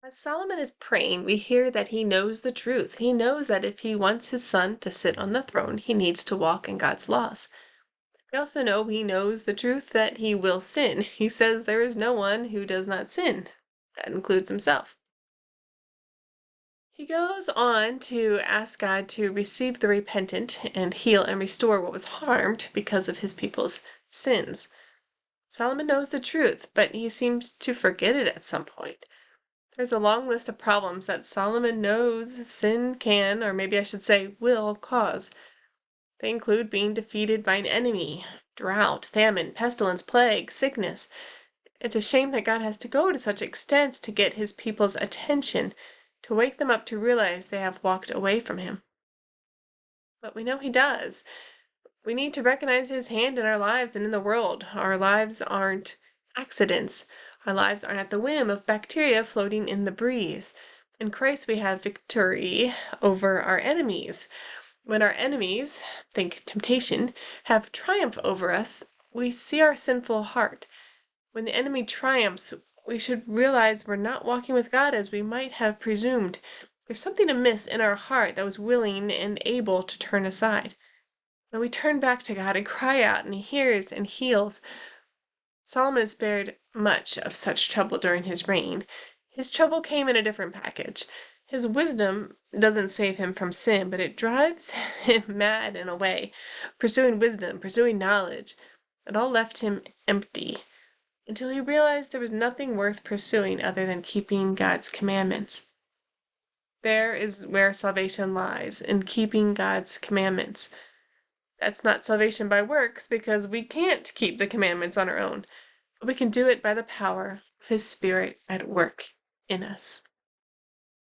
As Solomon is praying, we hear that he knows the truth. He knows that if he wants his son to sit on the throne, he needs to walk in God's laws. We also know he knows the truth that he will sin. He says there is no one who does not sin. That includes himself. He goes on to ask God to receive the repentant and heal and restore what was harmed because of his people's sins. Solomon knows the truth, but he seems to forget it at some point. There's a long list of problems that Solomon knows sin can, or maybe I should say will, cause. They include being defeated by an enemy, drought, famine, pestilence, plague, sickness. It's a shame that God has to go to such extents to get his people's attention, to wake them up to realize they have walked away from him. But we know he does. We need to recognize his hand in our lives and in the world. Our lives aren't accidents. Our lives aren't at the whim of bacteria floating in the breeze. In Christ we have victory over our enemies. When our enemies, think temptation, have triumph over us, we see our sinful heart. When the enemy triumphs, we should realize we're not walking with God as we might have presumed. There's something amiss in our heart that was willing and able to turn aside. When we turn back to God and cry out, and he hears and heals. Solomon is spared much of such trouble during his reign. His trouble came in a different package. His wisdom doesn't save him from sin, but it drives him mad in a way. Pursuing wisdom, pursuing knowledge, it all left him empty, until he realized there was nothing worth pursuing other than keeping God's commandments. There is where salvation lies, in keeping God's commandments. That's not salvation by works, because we can't keep the commandments on our own, but we can do it by the power of his Spirit at work in us.